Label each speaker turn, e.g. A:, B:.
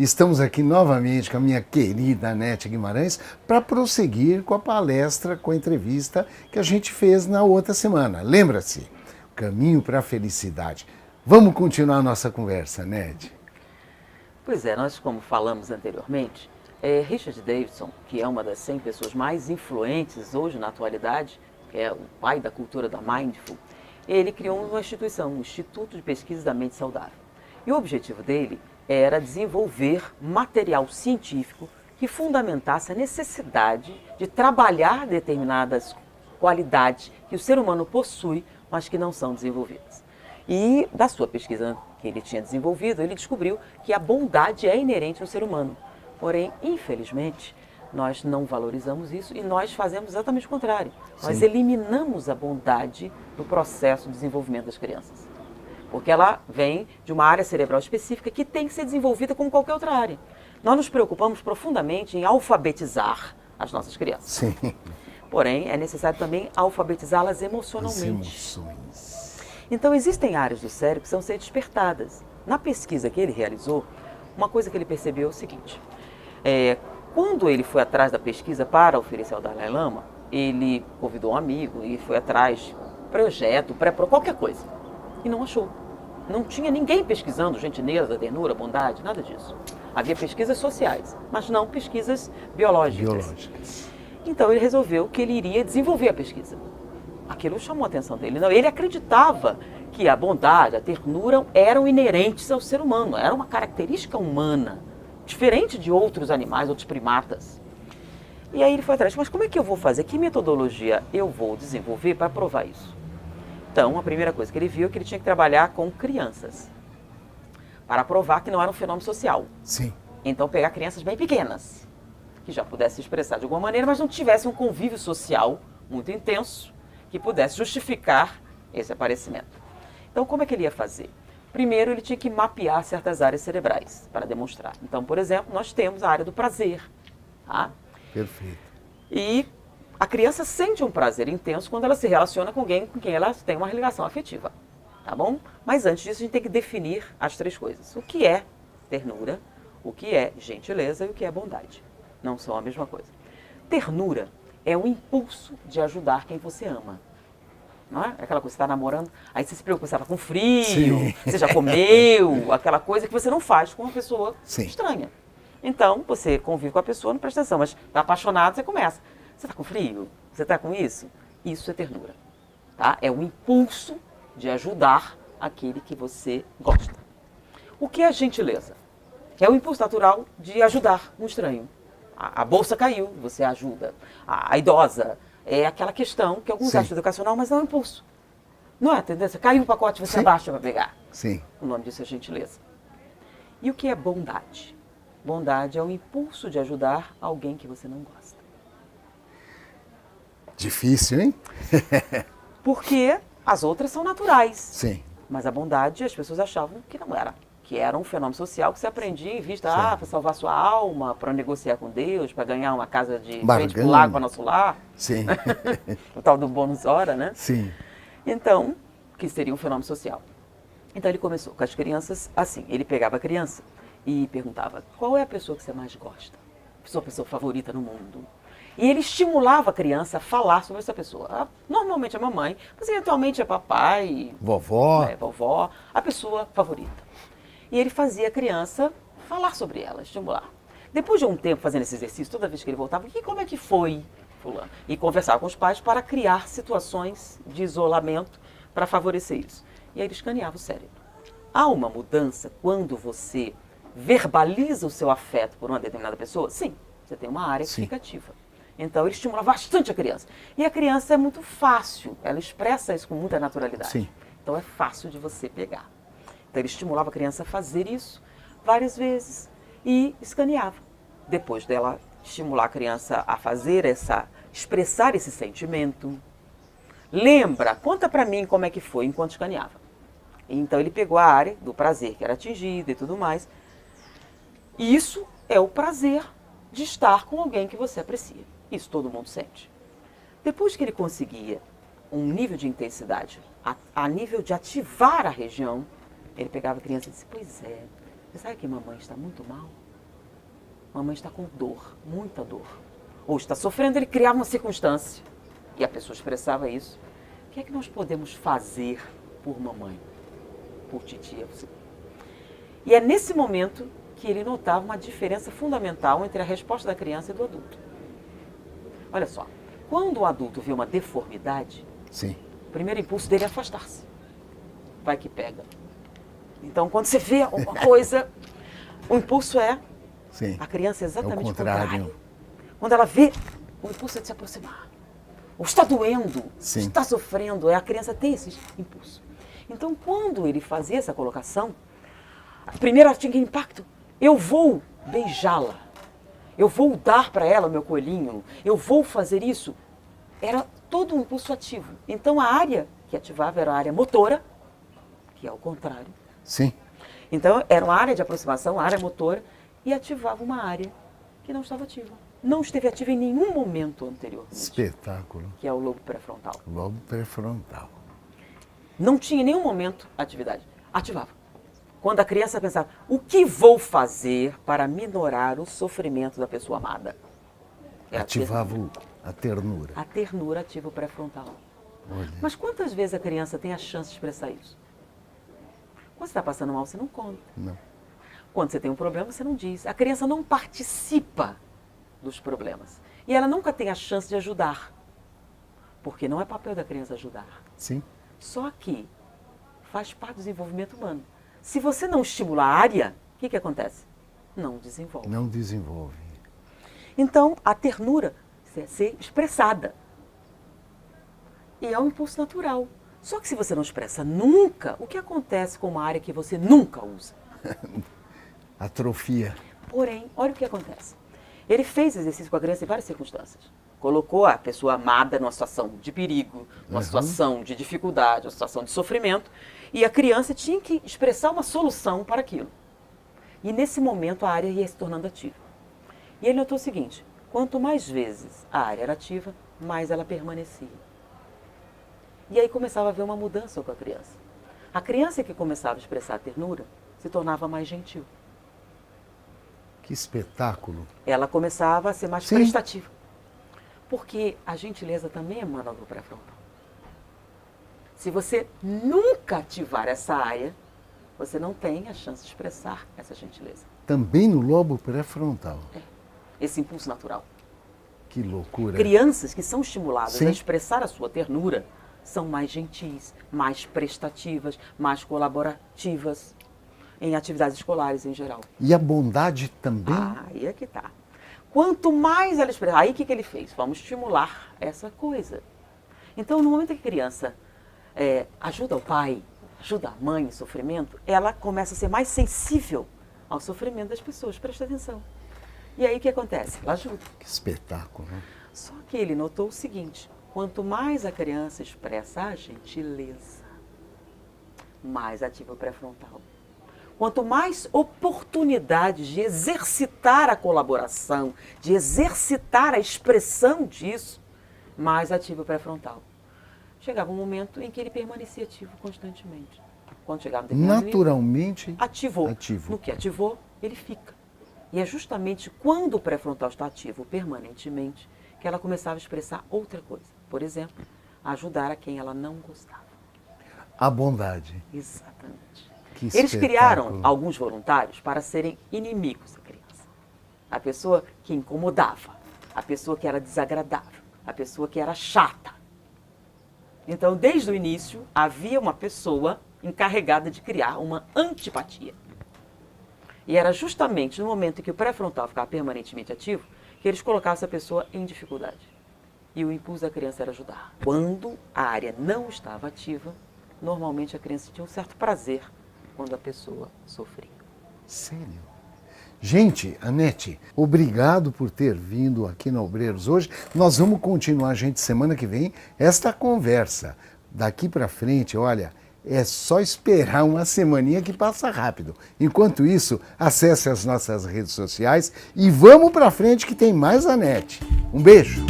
A: Estamos aqui novamente com a minha querida Anete Guimarães para prosseguir com a palestra, com a entrevista que a gente fez na outra semana. Lembra-se? Caminho para a felicidade. Vamos continuar a nossa conversa, Anete?
B: Pois é, nós como falamos anteriormente, Richard Davidson, que é uma das 100 pessoas mais influentes hoje na atualidade, que é o pai da cultura da Mindful, ele criou uma instituição, um Instituto de Pesquisa da Mente Saudável. E o objetivo dele era desenvolver material científico que fundamentasse a necessidade de trabalhar determinadas qualidades que o ser humano possui, mas que não são desenvolvidas. E da sua pesquisa que ele tinha desenvolvido, ele descobriu que a bondade é inerente no ser humano. Porém, infelizmente, nós não valorizamos isso e nós fazemos exatamente o contrário. Nós eliminamos a bondade no processo de desenvolvimento das crianças. Porque ela vem de uma área cerebral específica que tem que ser desenvolvida como qualquer outra área. Nós nos preocupamos profundamente em alfabetizar as nossas crianças.
A: Sim.
B: Porém, é necessário também alfabetizá-las emocionalmente.
A: As emoções.
B: Então, existem áreas do cérebro que precisam ser despertadas. Na pesquisa que ele realizou, uma coisa que ele percebeu é o seguinte. Quando ele foi atrás da pesquisa para oferecer ao Dalai Lama, ele convidou um amigo e foi atrás, projeto, qualquer coisa. E não achou. Não tinha ninguém pesquisando gentileza, ternura, bondade, nada disso. Havia pesquisas sociais, mas não pesquisas biológicas. Então ele resolveu que ele iria desenvolver a pesquisa. Aquilo chamou a atenção dele. Não, ele acreditava que a bondade, a ternura eram inerentes ao ser humano, era uma característica humana, diferente de outros animais, outros primatas. E aí ele foi atrás, mas como é que eu vou fazer? Que metodologia eu vou desenvolver para provar isso? Então, a primeira coisa que ele viu é que ele tinha que trabalhar com crianças, para provar que não era um fenômeno social.
A: Sim.
B: Então, pegar crianças bem pequenas, que já pudessem se expressar de alguma maneira, mas não tivessem um convívio social muito intenso, que pudesse justificar esse aparecimento. Então, como é que ele ia fazer? Primeiro, ele tinha que mapear certas áreas cerebrais para demonstrar. Então, por exemplo, nós temos a área do prazer. Tá?
A: Perfeito.
B: E a criança sente um prazer intenso quando ela se relaciona com alguém com quem ela tem uma ligação afetiva. Tá bom? Mas antes disso, a gente tem que definir as três coisas. O que é ternura, o que é gentileza e o que é bondade. Não são a mesma coisa. Ternura é o impulso de ajudar quem você ama. Não é? Aquela coisa que você está namorando, aí você se preocupa, você está com frio,
A: Sim.
B: você já comeu, aquela coisa que você não faz com uma pessoa estranha. Então, você convive com a pessoa, não presta atenção, mas está apaixonado, você começa. Você está com frio? Você está com isso? Isso é ternura. Tá? É o impulso de ajudar aquele que você gosta. O que é gentileza? É o impulso natural de ajudar um estranho. A bolsa caiu, você ajuda. A idosa é aquela questão que alguns acham educacional, mas não é um impulso. Não é a tendência? Caiu o pacote, você abaixa para pegar.
A: Sim.
B: O nome disso é gentileza. E o que é bondade? Bondade é o impulso de ajudar alguém que você não gosta.
A: Difícil, hein?
B: Porque as outras são naturais.
A: Sim.
B: Mas a bondade as pessoas achavam que não era. Que era um fenômeno social que se aprendia em vista para salvar sua alma, para negociar com Deus, para ganhar uma casa de frente para o lago, para nosso lar.
A: Sim.
B: O tal do bônus hora, né?
A: Sim.
B: Então, que seria um fenômeno social. Então ele começou com as crianças assim. Ele pegava a criança e perguntava, qual é a pessoa que você mais gosta? Sua pessoa favorita no mundo? E ele estimulava a criança a falar sobre essa pessoa. Normalmente é mamãe, mas eventualmente é papai, vovó, a pessoa favorita. E ele fazia a criança falar sobre ela, estimular. Depois de um tempo fazendo esse exercício, toda vez que ele voltava, como é que foi, fulano? E conversava com os pais para criar situações de isolamento para favorecer isso. E aí ele escaneava o cérebro. Há uma mudança quando você verbaliza o seu afeto por uma determinada pessoa? Sim, você tem uma área que fica ativa. Então ele estimula bastante a criança. E a criança é muito fácil, ela expressa isso com muita naturalidade.
A: Sim.
B: Então é fácil de você pegar. Então ele estimulava a criança a fazer isso várias vezes e escaneava. Depois dela estimular a criança a fazer expressar esse sentimento, lembra, conta pra mim como é que foi enquanto escaneava. Então ele pegou a área do prazer que era atingida e tudo mais. E isso é o prazer de estar com alguém que você aprecia. Isso todo mundo sente. Depois que ele conseguia um nível de intensidade a nível de ativar a região, ele pegava a criança e disse, pois é, você sabe que mamãe está muito mal? mamãe está com dor, muita dor. Ou está sofrendo, ele criava uma circunstância. E a pessoa expressava isso. O que é que nós podemos fazer por mamãe? Por titia? E é nesse momento que ele notava uma diferença fundamental entre a resposta da criança e do adulto. Olha só, quando o adulto vê uma deformidade,
A: Sim.
B: o primeiro impulso dele é afastar-se. Vai que pega. Então, quando você vê uma coisa, o impulso é...
A: Sim.
B: A criança é exatamente
A: É
B: o
A: o contrário.
B: contrário. Quando ela vê, o impulso é de se aproximar. Ou está doendo,
A: Sim.
B: está sofrendo, a criança tem esse impulso. Então, quando ele fazia essa colocação, primeiro ela tinha impacto. Eu vou beijá-la. Eu vou dar para ela o meu coelhinho. Eu vou fazer isso. Era todo um impulso ativo. Então, a área que ativava era a área motora, que é o contrário.
A: Sim.
B: Então, era uma área de aproximação, a área motora, e ativava uma área que não estava ativa. Não esteve ativa em nenhum momento anteriormente.
A: Espetáculo.
B: Que é o lobo pré-frontal.
A: Lobo pré-frontal.
B: Não tinha em nenhum momento atividade. Ativava. Quando a criança pensava, o que vou fazer para minorar o sofrimento da pessoa amada? Era
A: Ativava a ternura.
B: a ternura ativa o pré-frontal.
A: Olha.
B: Mas quantas vezes a criança tem a chance de expressar isso? Quando você está passando mal, você não conta.
A: Não.
B: Quando você tem um problema, você não diz. A criança não participa dos problemas. E ela nunca tem a chance de ajudar. Porque não é papel da criança ajudar.
A: Sim.
B: Só que faz parte do desenvolvimento humano. Se você não estimular a área, o que acontece? Não desenvolve.
A: Não desenvolve.
B: Então, a ternura é ser expressada. E é um impulso natural. Só que se você não expressa nunca, o que acontece com uma área que você nunca usa?
A: Atrofia.
B: Porém, olha o que acontece. Ele fez exercício com a criança em várias circunstâncias. Colocou a pessoa amada numa situação de perigo, numa situação de dificuldade, uma situação de sofrimento, e a criança tinha que expressar uma solução para aquilo. E nesse momento a área ia se tornando ativa. E ele notou o seguinte, quanto mais vezes a área era ativa, mais ela permanecia. E aí começava a haver uma mudança com a criança. A criança que começava a expressar a ternura se tornava mais gentil.
A: Que espetáculo.
B: Ela começava a ser mais
A: Sim.
B: prestativa. Porque a gentileza também emana do pré-frontal. Se você nunca ativar essa área, você não tem a chance de expressar essa gentileza.
A: Também no lobo pré-frontal.
B: Esse impulso natural.
A: Que loucura.
B: Crianças que são estimuladas
A: Sim.
B: a expressar a sua ternura são mais gentis, mais prestativas, mais colaborativas em atividades escolares em geral.
A: E a bondade também?
B: Aí é que tá. Quanto mais ela expressa, aí o que ele fez? Vamos estimular essa coisa. Então, no momento que a criança ajuda o pai, ajuda a mãe em sofrimento, ela começa a ser mais sensível ao sofrimento das pessoas. Presta atenção. E aí o que acontece? Ela ajuda.
A: Que espetáculo. Né?
B: Só que ele notou o seguinte, quanto mais a criança expressa a gentileza, mais ativa o pré-frontal. Quanto mais oportunidades de exercitar a colaboração, de exercitar a expressão disso, mais ativa o pré-frontal. Chegava um momento em que ele permanecia ativo constantemente. Quando chegava um determinado nível,
A: Naturalmente
B: ativou.
A: ativo.
B: No que ativou, ele fica. E é justamente quando o pré-frontal está ativo permanentemente que ela começava a expressar outra coisa. Por exemplo, ajudar a quem ela não gostava.
A: A bondade.
B: Exatamente.
A: Que
B: Eles criaram
A: espetáculo.
B: alguns voluntários para serem inimigos da criança. A pessoa que incomodava, a pessoa que era desagradável, a pessoa que era chata. Então, desde o início, havia uma pessoa encarregada de criar uma antipatia. E era justamente no momento em que o pré-frontal ficava permanentemente ativo que eles colocavam essa pessoa em dificuldade. E o impulso da criança era ajudar. Quando a área não estava ativa, normalmente a criança tinha um certo prazer quando a pessoa sofria.
A: Sério? Gente, Anete, obrigado por ter vindo aqui na Obreiros hoje. Nós vamos continuar, gente, semana que vem, esta conversa. Daqui para frente, olha, é só esperar uma semaninha que passa rápido. Enquanto isso, acesse as nossas redes sociais e vamos para frente que tem mais Anete. Um beijo!